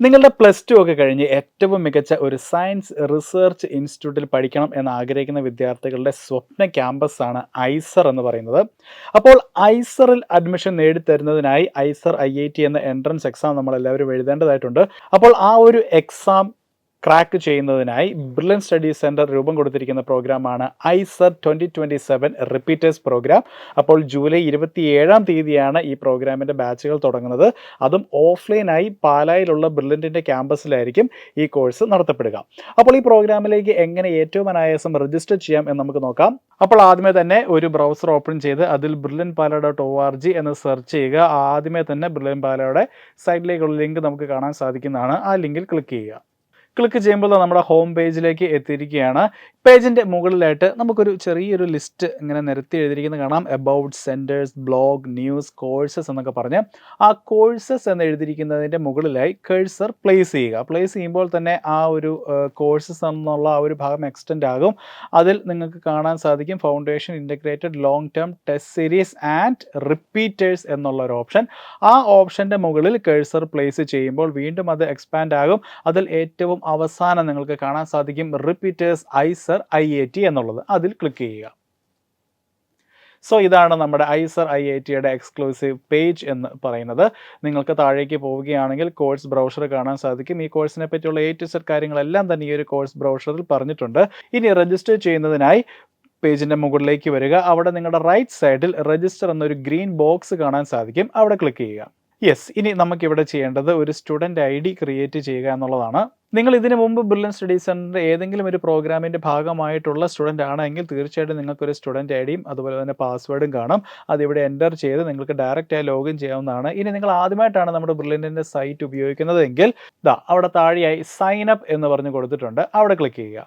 നിങ്ങളുടെ plus two ഒക്കെ കഴിഞ്ഞ് ഏറ്റവും മികച്ച ഒരു സയൻസ് റിസർച്ച് ഇൻസ്റ്റിറ്റ്യൂട്ടിൽ പഠിക്കണം എന്ന് ആഗ്രഹിക്കുന്ന വിദ്യാർത്ഥികളുടെ സ്വപ്ന ക്യാമ്പസാണ് ഐസർ എന്ന് പറയുന്നത്. അപ്പോൾ ഐസറിൽ അഡ്മിഷൻ നേടിത്തരുന്നതിനായി ഐസർ IIT എന്ന എൻട്രൻസ് എക്സാം നമ്മളെല്ലാവരും എഴുതേണ്ടതായിട്ടുണ്ട്. അപ്പോൾ ആ ഒരു എക്സാം ക്രാക്ക് ചെയ്യുന്നതിനായി ബ്രില്യൻ സ്റ്റഡി സെൻറ്റർ രൂപം കൊടുത്തിരിക്കുന്ന പ്രോഗ്രാമാണ് ഐസർ 2027 റിപ്പീറ്റേഴ്സ് പ്രോഗ്രാം. അപ്പോൾ ജൂലൈ 27-ാം തീയതിയാണ് ഈ പ്രോഗ്രാമിൻ്റെ ബാച്ചുകൾ തുടങ്ങുന്നത്. അതും ഓഫ്ലൈനായി പാലായിലുള്ള ബ്രില്യൻറ്റിൻ്റെ ക്യാമ്പസിലായിരിക്കും ഈ കോഴ്സ് നടത്തപ്പെടുക. അപ്പോൾ ഈ പ്രോഗ്രാമിലേക്ക് എങ്ങനെ ഏറ്റവും അനായാസം രജിസ്റ്റർ ചെയ്യാം എന്ന് നമുക്ക് നോക്കാം. അപ്പോൾ ആദ്യമേ തന്നെ ഒരു ബ്രൗസർ ഓപ്പൺ ചെയ്ത് അതിൽ brilliantpala.org എന്ന് സെർച്ച് ചെയ്യുക. ആദ്യമേ തന്നെ ബ്രില്യൻ പാലയുടെ സൈറ്റിലേക്കുള്ള ലിങ്ക് നമുക്ക് കാണാൻ സാധിക്കുന്നതാണ്. ആ ലിങ്കിൽ ക്ലിക്ക് ചെയ്യുക. ക്ലിക്ക് ചെയ്യുമ്പോൾ നമ്മുടെ ഹോം പേജിലേക്ക് എത്തിയിരിക്കുകയാണ്. പേജിൻ്റെ മുകളിലായിട്ട് നമുക്കൊരു ചെറിയൊരു ലിസ്റ്റ് ഇങ്ങനെ നിരത്തി എഴുതിയിരിക്കുന്നത് കാണാം. About, centres, blog, news, courses എന്നൊക്കെ പറഞ്ഞ് ആ കോഴ്സസ് എന്ന് എഴുതിയിരിക്കുന്നതിൻ്റെ മുകളിലായി കഴ്സർ പ്ലേസ് ചെയ്യുക. പ്ലേസ് ചെയ്യുമ്പോൾ തന്നെ ആ ഒരു കോഴ്സസ് എന്നുള്ള ആ ഒരു ഭാഗം എക്സ്റ്റെൻഡ് ആകും. അതിൽ നിങ്ങൾക്ക് കാണാൻ സാധിക്കും foundation, integrated, long term, test series and repeaters എന്നുള്ള ഒരു ഓപ്ഷൻ. ആ ഓപ്ഷൻ്റെ മുകളിൽ കഴ്സർ പ്ലേസ് ചെയ്യുമ്പോൾ വീണ്ടും അത് എക്സ്പാൻഡ് ആകും. അതിൽ ഏറ്റവും അവസാനം നിങ്ങൾക്ക് കാണാൻ സാധിക്കും റിപ്പീറ്റേഴ്സ് ഐസർ IIT എന്നുള്ളത്. അതിൽ ക്ലിക്ക് ചെയ്യുക. സോ ഇതാണ് നമ്മുടെ ഐസർ IITയുടെ എക്സ്ക്ലൂസീവ് പേജ് എന്ന് പറയുന്നത്. നിങ്ങൾക്ക് താഴേക്ക് പോവുകയാണെങ്കിൽ കോഴ്സ് ബ്രൗഷർ കാണാൻ സാധിക്കും. ഈ കോഴ്സിനെ പറ്റിയുള്ള A to Z കാര്യങ്ങളെല്ലാം തന്നെ ഈ ഒരു കോഴ്സ് ബ്രൗഷറിൽ പറഞ്ഞിട്ടുണ്ട്. ഇനി രജിസ്റ്റർ ചെയ്യുന്നതിനായി പേജിൻ്റെ മുകളിലേക്ക് വരിക. അവിടെ നിങ്ങളുടെ റൈറ്റ് സൈഡിൽ രജിസ്റ്റർ എന്നൊരു ഗ്രീൻ ബോക്സ് കാണാൻ സാധിക്കും. അവിടെ ക്ലിക്ക് ചെയ്യുക. ഇനി നമുക്കിവിടെ ചെയ്യേണ്ടത് ഒരു സ്റ്റുഡൻറ്റ് ID ക്രിയേറ്റ് ചെയ്യുക എന്നുള്ളതാണ്. നിങ്ങൾ ഇതിനു മുമ്പ് ബ്രില്യൻ സ്റ്റഡി സെൻറ്ററിൻ്റെ ഏതെങ്കിലും ഒരു പ്രോഗ്രാമിൻ്റെ ഭാഗമായിട്ടുള്ള സ്റ്റുഡൻ്റ് ആണെങ്കിൽ തീർച്ചയായിട്ടും നിങ്ങൾക്കൊരു സ്റ്റുഡൻറ്റ് IDയും അതുപോലെ തന്നെ പാസ്വേഡും കാണും. അതിവിടെ എൻ്റർ ചെയ്ത് നിങ്ങൾക്ക് ഡയറക്റ്റായി ലോഗിൻ ചെയ്യാവുന്നതാണ്. ഇനി നിങ്ങൾ ആദ്യമായിട്ടാണ് നമ്മുടെ ബ്രില്യൻറ്റിൻ്റെ സൈറ്റ് ഉപയോഗിക്കുന്നതെങ്കിൽ അവിടെ താഴെയായി സൈൻ അപ്പ് എന്ന് പറഞ്ഞ് കൊടുത്തിട്ടുണ്ട്. അവിടെ ക്ലിക്ക് ചെയ്യുക.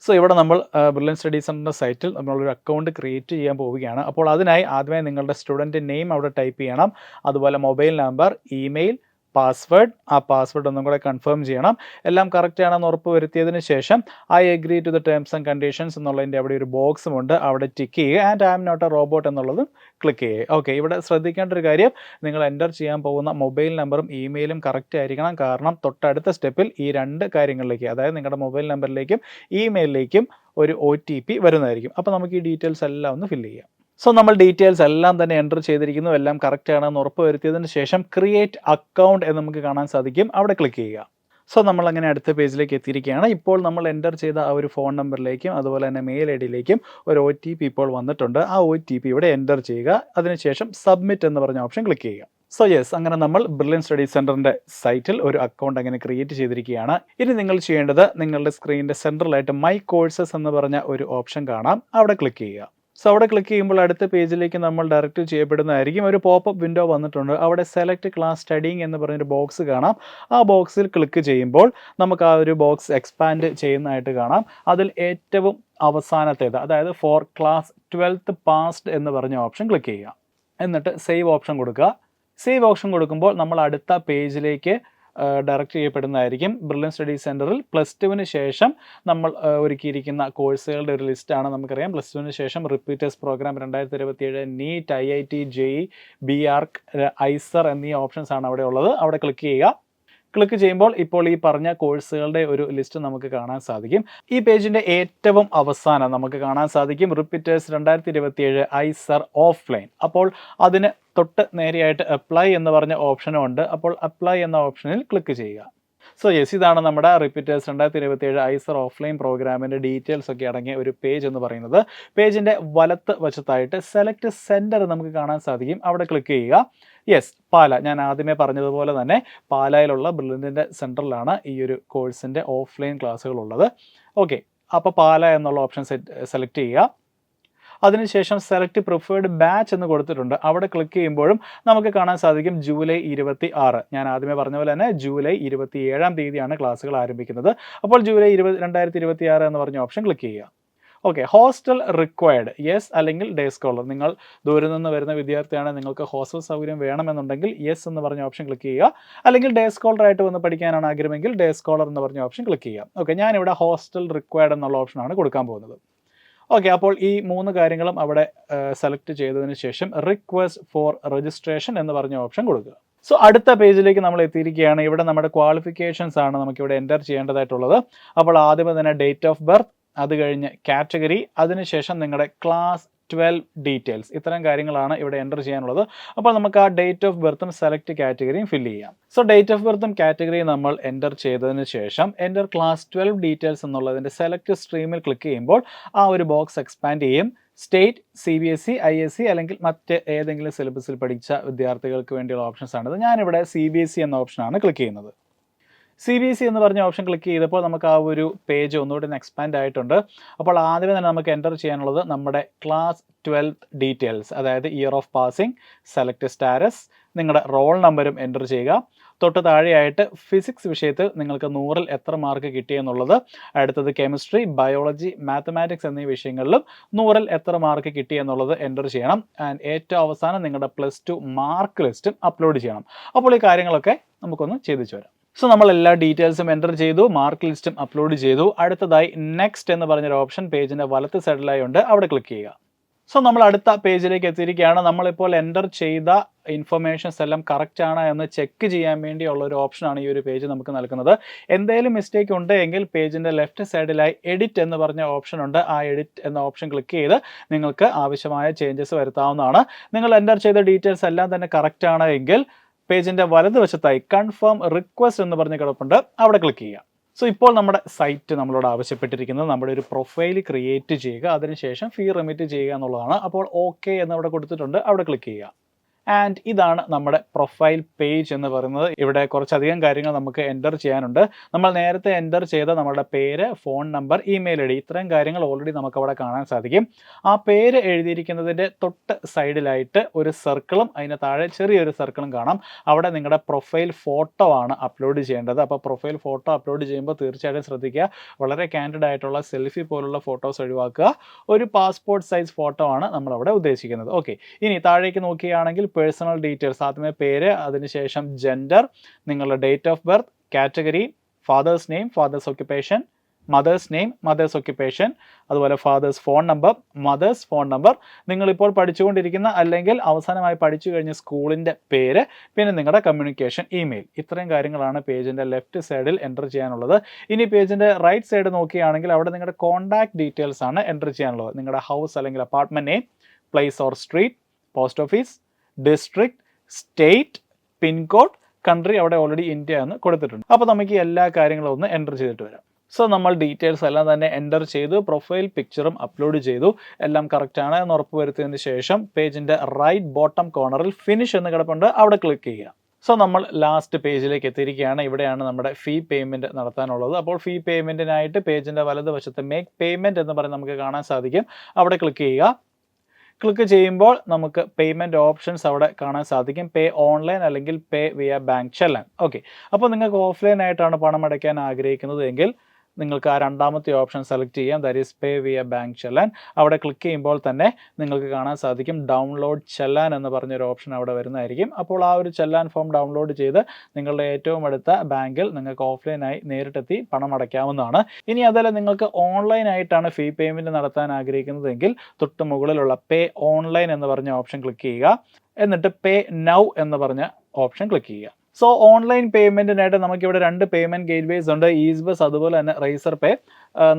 സോ ഇവിടെ നമ്മൾ ബ്രില്യൻ സ്റ്റഡി സെൻറ്ററിൻ്റെ സൈറ്റിൽ നമ്മളൊരു അക്കൗണ്ട് ക്രിയേറ്റ് ചെയ്യാൻ പോവുകയാണ്. അപ്പോൾ അതിനായി ആദ്യമേ നിങ്ങളുടെ സ്റ്റുഡൻറ്റ് നെയിം അവിടെ ടൈപ്പ് ചെയ്യണം. അതുപോലെ മൊബൈൽ നമ്പർ, ഇമെയിൽ, പാസ്വേഡ്. ആ പാസ്വേഡ് ഒന്നും കൂടെ കൺഫേം ചെയ്യണം. എല്ലാം കറക്റ്റ് ആണെന്ന് ഉറപ്പ് വരുത്തിയതിന് ശേഷം I agree to the terms and conditions എന്നുള്ളതിൻ്റെ അവിടെ ഒരു ബോക്സും ഉണ്ട്. അവിടെ ടിക്ക് ചെയ്യുക. And I am not a robot എന്നുള്ളതും ക്ലിക്ക് ചെയ്യുക. ഓക്കെ, ഇവിടെ ശ്രദ്ധിക്കേണ്ട ഒരു കാര്യം, നിങ്ങൾ എൻ്റർ ചെയ്യാൻ പോകുന്ന മൊബൈൽ നമ്പറും ഇമെയിലും കറക്റ്റ് ആയിരിക്കണം. കാരണം തൊട്ടടുത്ത സ്റ്റെപ്പിൽ ഈ രണ്ട് കാര്യങ്ങളിലേക്ക്, അതായത് നിങ്ങളുടെ മൊബൈൽ നമ്പറിലേക്കും ഇമെയിലിലേക്കും ഒരു OTP വരുന്നതായിരിക്കും. അപ്പോൾ നമുക്ക് ഈ ഡീറ്റെയിൽസ് എല്ലാം ഒന്ന് ഫില്ല് ചെയ്യാം. സോ നമ്മൾ ഡീറ്റെയിൽസ് എല്ലാം തന്നെ എൻ്റർ ചെയ്തിരിക്കുന്നു. എല്ലാം കറക്റ്റ് ആണെന്ന് ഉറപ്പ് വരുത്തിയതിന് ശേഷം ക്രിയേറ്റ് അക്കൗണ്ട് എന്ന് നമുക്ക് കാണാൻ സാധിക്കും. അവിടെ ക്ലിക്ക് ചെയ്യുക. സോ നമ്മൾ അങ്ങനെ അടുത്ത പേജിലേക്ക് എത്തിയിരിക്കുകയാണ്. ഇപ്പോൾ നമ്മൾ എൻ്റർ ചെയ്ത ആ ഒരു ഫോൺ നമ്പറിലേക്കും അതുപോലെ തന്നെ മെയിൽ IDയിലേക്കും ഒരു OTP ഇപ്പോൾ വന്നിട്ടുണ്ട്. ആ OTP ഇവിടെ എൻ്റർ ചെയ്യുക. അതിനുശേഷം സബ്മിറ്റ് എന്ന് പറഞ്ഞ ഓപ്ഷൻ ക്ലിക്ക് ചെയ്യുക. സോ അങ്ങനെ നമ്മൾ ബ്രില്യൻ സ്റ്റഡി സെൻറ്ററിൻ്റെ സൈറ്റിൽ ഒരു അക്കൗണ്ട് അങ്ങനെ ക്രിയേറ്റ് ചെയ്തിരിക്കുകയാണ്. ഇനി നിങ്ങൾ ചെയ്യേണ്ടത് നിങ്ങളുടെ സ്ക്രീനിൻ്റെ സെൻട്രലായിട്ട് മൈ കോഴ്സസ് എന്ന് പറഞ്ഞ ഒരു ഓപ്ഷൻ കാണാം. അവിടെ ക്ലിക്ക് ചെയ്യുക. സോ അവിടെ ക്ലിക്ക് ചെയ്യുമ്പോൾ അടുത്ത പേജിലേക്ക് നമ്മൾ ഡയറക്റ്റ് ചെയ്യപ്പെടുന്നതായിരിക്കും. ഒരു പോപ്പപ്പ് വിൻഡോ വന്നിട്ടുണ്ട്. അവിടെ സെലക്ട് ക്ലാസ് സ്റ്റഡിങ് എന്ന് പറഞ്ഞൊരു ബോക്സ് കാണാം. ആ ബോക്സിൽ ക്ലിക്ക് ചെയ്യുമ്പോൾ നമുക്ക് ആ ഒരു ബോക്സ് എക്സ്പാൻഡ് ചെയ്യുന്നതായിട്ട് കാണാം. അതിൽ ഏറ്റവും അവസാനത്തേത്, അതായത് ഫോർ ക്ലാസ് 12th പാസ്ഡ് എന്ന് പറഞ്ഞ ഓപ്ഷൻ ക്ലിക്ക് ചെയ്യുക. എന്നിട്ട് സേവ് ഓപ്ഷൻ കൊടുക്കുക. സേവ് ഓപ്ഷൻ കൊടുക്കുമ്പോൾ നമ്മൾ അടുത്ത പേജിലേക്ക് ഡയറക്റ്റ് ചെയ്യപ്പെടുന്നതായിരിക്കും. ബ്രില്യൻ സ്റ്റഡി സെൻറ്ററിൽ പ്ലസ് ടുവിന് ശേഷം നമ്മൾ ഒരുക്കിയിരിക്കുന്ന കോഴ്സുകളുടെ ഒരു ലിസ്റ്റാണ്. നമുക്കറിയാം പ്ലസ് ടുവിന് ശേഷം repeaters programme 2027, NEET, IIT, JEE, BARC, IISER എന്നീ ഓപ്ഷൻസ് ആണ് അവിടെ ഉള്ളത്. അവിടെ ക്ലിക്ക് ചെയ്യുക. ക്ലിക്ക് ചെയ്യുമ്പോൾ ഇപ്പോൾ ഈ പറഞ്ഞ കോഴ്സുകളുടെ ഒരു ലിസ്റ്റ് നമുക്ക് കാണാൻ സാധിക്കും. ഈ പേജിൻ്റെ ഏറ്റവും അവസാനം നമുക്ക് കാണാൻ സാധിക്കും റിപ്പീറ്റേഴ്സ് 2027 ഐസർ ഓഫ്ലൈൻ. അപ്പോൾ അതിന് തൊട്ട് നേരെയായിട്ട് അപ്ലൈ എന്ന് പറഞ്ഞ ഓപ്ഷനും ഉണ്ട്. അപ്പോൾ അപ്ലൈ എന്ന ഓപ്ഷനിൽ ക്ലിക്ക് ചെയ്യുക. സോ ഇതാണ് നമ്മുടെ റിപ്പീറ്റേഴ്സ് 2027 ഐസർ ഓഫ്ലൈൻ പ്രോഗ്രാമിൻ്റെ ഡീറ്റെയിൽസ് ഒക്കെ അടങ്ങിയ ഒരു പേജ് എന്ന് പറയുന്നത്. പേജിൻ്റെ വലത്ത് വശത്തായിട്ട് സെലക്ട് സെൻറ്റർ നമുക്ക് കാണാൻ സാധിക്കും. അവിടെ ക്ലിക്ക് ചെയ്യുക. പാല, ഞാൻ ആദ്യമേ പറഞ്ഞതുപോലെ തന്നെ പാലായിലുള്ള ബ്രില്യൻറ്റിൻ്റെ സെൻറ്ററിലാണ് ഈ ഒരു കോഴ്സിൻ്റെ ഓഫ്ലൈൻ ക്ലാസ്സുകളുള്ളത്. ഓക്കെ, അപ്പോൾ പാല എന്നുള്ള ഓപ്ഷൻ സെലക്ട് ചെയ്യുക. അതിനുശേഷം സെലക്ട് പ്രിഫേർഡ് ബാച്ച് എന്ന് കൊടുത്തിട്ടുണ്ട്. അവിടെ ക്ലിക്ക് ചെയ്യുമ്പോഴും നമുക്ക് കാണാൻ സാധിക്കും ജൂലൈ 26. ഞാൻ ആദ്യമേ പറഞ്ഞ പോലെ തന്നെ ജൂലൈ 27-ാം തീയതിയാണ് ക്ലാസ്സുകൾ ആരംഭിക്കുന്നത്. അപ്പോൾ ജൂലൈ 2026 എന്ന് പറഞ്ഞ ഓപ്ഷൻ ക്ലിക്ക് ചെയ്യുക. ഓക്കെ, ഹോസ്റ്റൽ റിക്വയർഡ് അല്ലെങ്കിൽ ഡേ സ്കോളർ. നിങ്ങൾ ദൂരെ നിന്ന് വരുന്ന വിദ്യാർത്ഥിയാണ്, നിങ്ങൾക്ക് ഹോസ്റ്റൽ സൗകര്യം വേണമെന്നുണ്ടെങ്കിൽ എന്ന് പറഞ്ഞ ഓപ്ഷൻ ക്ലിക്ക് ചെയ്യുക. അല്ലെങ്കിൽ ഡേ സ്കോളർ ആയിട്ട് വന്ന് പഠിക്കാനാണ് ആഗ്രഹമെങ്കിൽ ഡേ സ്കോളർ എന്ന് പറഞ്ഞ ഓപ്ഷൻ ക്ലിക്ക് ചെയ്യുക. ഓക്കെ, ഞാനിവിടെ ഹോസ്റ്റൽ റിക്വയർഡ് എന്നുള്ള ഓപ്ഷനാണ് കൊടുക്കാൻ പോകുന്നത്. ഓക്കെ, അപ്പോൾ ഈ 3 കാര്യങ്ങളും അവിടെ സെലക്ട് ചെയ്തതിന് ശേഷം റിക്വസ്റ്റ് ഫോർ രജിസ്ട്രേഷൻ എന്ന് പറഞ്ഞ ഓപ്ഷൻ കൊടുക്കുക. സോ അടുത്ത പേജിലേക്ക് നമ്മൾ എത്തിയിരിക്കുകയാണ്. ഇവിടെ നമ്മുടെ ക്വാളിഫിക്കേഷൻസ് ആണ് നമുക്കിവിടെ എൻ്റർ ചെയ്യേണ്ടതായിട്ടുള്ളത്. അപ്പോൾ ആദ്യമേ തന്നെ ഡേറ്റ് ഓഫ് ബർത്ത്, അത് കഴിഞ്ഞ് കാറ്റഗറി, അതിനുശേഷം നിങ്ങളുടെ ക്ലാസ് 12 ഡീറ്റെയിൽസ്, ഇത്തരം കാര്യങ്ങളാണ് ഇവിടെ എൻ്റർ ചെയ്യാനുള്ളത്. അപ്പോൾ നമുക്ക് ആ ഡേറ്റ് ഓഫ് ബർത്തും സെലക്ട് കാറ്റഗറിയും ഫില്ല് ചെയ്യാം. സോ ഡേറ്റ് ഓഫ് ബർത്തും കാറ്റഗറിയും നമ്മൾ എൻ്റർ ചെയ്തതിന് ശേഷം എൻ്റർ ക്ലാസ് 12 ഡീറ്റെയിൽസ് എന്നുള്ളതിൻ്റെ സെലക്ട് സ്ട്രീമിൽ ക്ലിക്ക് ചെയ്യുമ്പോൾ ആ ഒരു ബോക്സ് എക്സ്പാൻഡ് ചെയ്യും. സ്റ്റേറ്റ്, CBSE, ISE അല്ലെങ്കിൽ മറ്റ് ഏതെങ്കിലും സിലബസിൽ പഠിച്ച വിദ്യാർത്ഥികൾക്ക് വേണ്ടിയുള്ള ഓപ്ഷൻസ് ആണിത്. ഞാനിവിടെ CBSE എന്ന ഓപ്ഷനാണ് ക്ലിക്ക് ചെയ്യുന്നത്. CBSE എന്ന് പറഞ്ഞ ഓപ്ഷൻ ക്ലിക്ക് ചെയ്തപ്പോൾ നമുക്ക് ആ ഒരു പേജ് ഒന്നുകൂടി എക്സ്പാൻഡ് ആയിട്ടുണ്ട്. അപ്പോൾ ആദ്യമേ തന്നെ നമുക്ക് എൻ്റർ ചെയ്യാനുള്ളത് നമ്മുടെ ക്ലാസ് 12 ഡീറ്റെയിൽസ്, അതായത് year of passing, select status, നിങ്ങളുടെ റോൾ നമ്പറും എൻ്റർ ചെയ്യുക. തൊട്ട് താഴെയായിട്ട് ഫിസിക്സ് വിഷയത്തിൽ നിങ്ങൾക്ക് 100-ൽ എത്ര മാർക്ക് കിട്ടിയെന്നുള്ളത്, അടുത്തത് കെമിസ്ട്രി, ബയോളജി, മാത്തമാറ്റിക്സ് എന്നീ വിഷയങ്ങളിലും 100-ൽ എത്ര മാർക്ക് കിട്ടിയെന്നുള്ളത് എൻ്റർ ചെയ്യണം. ആൻഡ് ഏറ്റവും അവസാനം നിങ്ങളുടെ +2 മാർക്ക് ലിസ്റ്റും അപ്ലോഡ് ചെയ്യണം. അപ്പോൾ ഈ കാര്യങ്ങളൊക്കെ നമുക്കൊന്ന് ചെയ്തിച്ചു വരാം. സോ നമ്മൾ എല്ലാ ഡീറ്റെയിൽസും എൻ്റർ ചെയ്തു, മാർക്ക് ലിസ്റ്റും അപ്ലോഡ് ചെയ്തു. അടുത്തതായി നെക്സ്റ്റ് എന്ന് പറഞ്ഞൊരു ഓപ്ഷൻ പേജിൻ്റെ വലത്ത് സൈഡിലായി ഉണ്ട്, അവിടെ ക്ലിക്ക് ചെയ്യുക. സോ നമ്മൾ അടുത്ത പേജിലേക്ക് എത്തിയിരിക്കുകയാണ്. നമ്മളിപ്പോൾ എൻ്റർ ചെയ്ത ഇൻഫർമേഷൻസ് എല്ലാം കറക്റ്റ് ആണ് എന്ന് ചെക്ക് ചെയ്യാൻ വേണ്ടിയുള്ള ഒരു ഓപ്ഷനാണ് ഈ ഒരു പേജ് നമുക്ക് നൽകുന്നത്. എന്തെങ്കിലും മിസ്റ്റേക്ക് ഉണ്ടെങ്കിൽ പേജിൻ്റെ ലെഫ്റ്റ് സൈഡിലായി എഡിറ്റ് എന്ന് പറഞ്ഞ ഓപ്ഷൻ ഉണ്ട്. ആ എഡിറ്റ് എന്ന ഓപ്ഷൻ ക്ലിക്ക് ചെയ്ത് നിങ്ങൾക്ക് ആവശ്യമായ ചേഞ്ചസ് വരുത്താവുന്നതാണ്. നിങ്ങൾ എൻ്റർ ചെയ്ത ഡീറ്റെയിൽസ് എല്ലാം തന്നെ കറക്റ്റ് ആണ് എങ്കിൽ പേജിൻ്റെ വലതുവശത്തായി കൺഫേം റിക്വസ്റ്റ് എന്ന് പറഞ്ഞ് കിടപ്പുണ്ട്, അവിടെ ക്ലിക്ക് ചെയ്യുക. സോ ഇപ്പോൾ നമ്മുടെ സൈറ്റ് നമ്മളോട് ആവശ്യപ്പെട്ടിരിക്കുന്നത് നമ്മുടെ ഒരു പ്രൊഫൈൽ ക്രിയേറ്റ് ചെയ്യുക, അതിനുശേഷം ഫീ റെമിറ്റ് ചെയ്യുക എന്നുള്ളതാണ്. അപ്പോൾ ഓക്കെ എന്നവിടെ കൊടുത്തിട്ടുണ്ട്, അവിടെ ക്ലിക്ക് ചെയ്യുക. ആൻഡ് ഇതാണ് നമ്മുടെ പ്രൊഫൈൽ പേജ് എന്ന് പറയുന്നത്. ഇവിടെ കുറച്ചധികം കാര്യങ്ങൾ നമുക്ക് എൻ്റർ ചെയ്യാനുണ്ട്. നമ്മൾ നേരത്തെ എൻ്റർ ചെയ്ത നമ്മുടെ പേര്, ഫോൺ നമ്പർ, ഇമെയിൽ ID, ഇത്രയും കാര്യങ്ങൾ ഓൾറെഡി നമുക്ക് അവിടെ കാണാൻ സാധിക്കും. ആ പേര് എഴുതിയിരിക്കുന്നതിൻ്റെ തൊട്ട് സൈഡിലായിട്ട് ഒരു സർക്കിളും അതിന് താഴെ ചെറിയൊരു സർക്കിളും കാണാം. അവിടെ നിങ്ങളുടെ പ്രൊഫൈൽ ഫോട്ടോ ആണ് അപ്ലോഡ് ചെയ്യേണ്ടത്. അപ്പോൾ പ്രൊഫൈൽ ഫോട്ടോ അപ്ലോഡ് ചെയ്യുമ്പോൾ തീർച്ചയായിട്ടും ശ്രദ്ധിക്കുക, വളരെ കാൻഡിഡ് ആയിട്ടുള്ള സെൽഫി പോലുള്ള ഫോട്ടോസ് ഒഴിവാക്കുക. ഒരു പാസ്പോർട്ട് സൈസ് ഫോട്ടോ ആണ് നമ്മളവിടെ ഉദ്ദേശിക്കുന്നത്. ഓക്കെ, ഇനി താഴേക്ക് നോക്കുകയാണെങ്കിൽ പേഴ്സണൽ ഡീറ്റെയിൽസ്, ആദ്യമേ പേര്, അതിനുശേഷം ജെൻഡർ, നിങ്ങളുടെ date of birth, category, father's name, father's occupation, mother's name, mother's occupation, അതുപോലെ father's phone number, mother's phone number, നിങ്ങളിപ്പോൾ പഠിച്ചുകൊണ്ടിരിക്കുന്ന അല്ലെങ്കിൽ അവസാനമായി പഠിച്ചു കഴിഞ്ഞ സ്കൂളിൻ്റെ പേര്, പിന്നെ നിങ്ങളുടെ കമ്മ്യൂണിക്കേഷൻ ഇമെയിൽ. ഇത്രയും കാര്യങ്ങളാണ് പേജിൻ്റെ ലെഫ്റ്റ് സൈഡിൽ എൻ്റർ ചെയ്യാനുള്ളത്. ഇനി പേജിൻ്റെ റൈറ്റ് സൈഡ് നോക്കുകയാണെങ്കിൽ അവിടെ നിങ്ങളുടെ കോൺടാക്ട് ഡീറ്റെയിൽസ് ആണ് എൻ്റർ ചെയ്യാനുള്ളത്. നിങ്ങളുടെ ഹൗസ് അല്ലെങ്കിൽ apartment name, place or street, post office, district, state, pincode, country അവിടെ ഓൾറെഡി ഇന്ത്യ എന്ന് കൊടുത്തിട്ടുണ്ട്. അപ്പോൾ നമുക്ക് ഈ എല്ലാ കാര്യങ്ങളും ഒന്ന് എൻ്റർ ചെയ്തിട്ട് വരാം. സോ നമ്മൾ ഡീറ്റെയിൽസ് എല്ലാം തന്നെ എൻ്റർ ചെയ്തു, പ്രൊഫൈൽ പിക്ചറും അപ്ലോഡ് ചെയ്തു, എല്ലാം കറക്റ്റാണ് എന്ന് ഉറപ്പ് വരുത്തിയതിന് ശേഷം പേജിൻ്റെ റൈറ്റ് ബോട്ടം കോർണറിൽ ഫിനിഷ് എന്ന് കിടപ്പുണ്ട്, അവിടെ ക്ലിക്ക് ചെയ്യുക. സോ നമ്മൾ ലാസ്റ്റ് പേജിലേക്ക് എത്തിയിരിക്കുകയാണ്. ഇവിടെയാണ് നമ്മുടെ ഫീ പേയ്മെൻറ്റ് നടത്താനുള്ളത്. അപ്പോൾ ഫീ പേയ്മെൻറ്റിനായിട്ട് പേജിൻ്റെ വലതുവശത്ത് മേക്ക് പേയ്മെൻറ്റ് എന്ന് പറഞ്ഞ് നമുക്ക് കാണാൻ സാധിക്കും, അവിടെ ക്ലിക്ക് ചെയ്യുക. ക്ലിക്ക് ചെയ്യുമ്പോൾ നമുക്ക് പേയ്മെൻറ്റ് ഓപ്ഷൻസ് അവിടെ കാണാൻ സാധിക്കും. പേ ഓൺലൈൻ അല്ലെങ്കിൽ പേ വിയ ബാങ്ക് ചെല്ലാൻ. ഓക്കെ, അപ്പോൾ നിങ്ങൾക്ക് ഓഫ്ലൈൻ ആയിട്ടാണ് പണം അടയ്ക്കാൻ ആഗ്രഹിക്കുന്നത് എങ്കിൽ നിങ്ങൾക്ക് ആ രണ്ടാമത്തെ ഓപ്ഷൻ സെലക്ട് ചെയ്യാം, that is pay via bank challan. അവിടെ ക്ലിക്ക് ചെയ്യുമ്പോൾ തന്നെ നിങ്ങൾക്ക് കാണാൻ സാധിക്കും ഡൗൺലോഡ് ചെല്ലാൻ എന്ന് പറഞ്ഞൊരു ഓപ്ഷൻ അവിടെ വരുന്നതായിരിക്കും. അപ്പോൾ ആ ഒരു ചെല്ലാൻ ഫോം ഡൗൺലോഡ് ചെയ്ത് നിങ്ങളുടെ ഏറ്റവും അടുത്ത ബാങ്കിൽ നിങ്ങൾക്ക് ഓഫ്ലൈനായി നേരിട്ടെത്തി പണം അടയ്ക്കാവുന്നതാണ്. ഇനി അതല്ല നിങ്ങൾക്ക് ഓൺലൈനായിട്ടാണ് ഫീ പേയ്മെൻറ്റ് നടത്താൻ ആഗ്രഹിക്കുന്നതെങ്കിൽ തൊട്ട് മുകളിലുള്ള പേ ഓൺലൈൻ എന്ന് പറഞ്ഞ ഓപ്ഷൻ ക്ലിക്ക് ചെയ്യുക. എന്നിട്ട് പേ നൗ എന്ന് പറഞ്ഞ ഓപ്ഷൻ ക്ലിക്ക് ചെയ്യുക. സോ ഓൺലൈൻ പേയ്മെൻറ്റിനായിട്ട് നമുക്കിവിടെ 2 പേയ്മെൻറ്റ് ഗേറ്റ്വേസ് ഉണ്ട്, ഈസ്ബസ് അതുപോലെ തന്നെ റൈസർ പേ.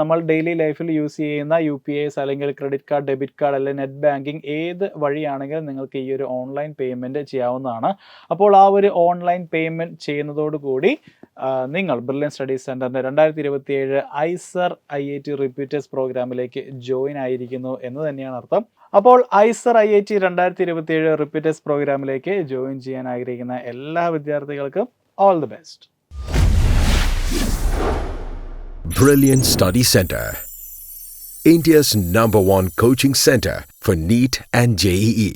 നമ്മൾ ഡെയിലി ലൈഫിൽ യൂസ് ചെയ്യുന്ന UPIs അല്ലെങ്കിൽ ക്രെഡിറ്റ് കാർഡ്, ഡെബിറ്റ് കാർഡ് അല്ലെങ്കിൽ നെറ്റ് ബാങ്കിങ് ഏത് വഴിയാണെങ്കിലും നിങ്ങൾക്ക് ഈ ഒരു ഓൺലൈൻ പേയ്മെൻറ്റ് ചെയ്യാവുന്നതാണ്. അപ്പോൾ ആ ഒരു ഓൺലൈൻ പേയ്മെൻറ്റ് ചെയ്യുന്നതോടുകൂടി നിങ്ങൾ ബ്രില്യൻ സ്റ്റഡീസ് സെൻറ്ററിൻ്റെ 2027 ഐസർ IIT റിപ്പീറ്റേഴ്സ് പ്രോഗ്രാമിലേക്ക് ജോയിൻ ആയിരിക്കുന്നു എന്ന് തന്നെയാണ് അർത്ഥം. അപ്പോൾ ഐസർ IIT 2027 റിപ്പീറ്റേഴ്സ് പ്രോഗ്രാമിലേക്ക് ജോയിൻ ചെയ്യാൻ ആഗ്രഹിക്കുന്ന എല്ലാ വിദ്യാർത്ഥികൾക്കും all the best. Brilliant Study Center, India's #1 coaching center for NEET and JEE.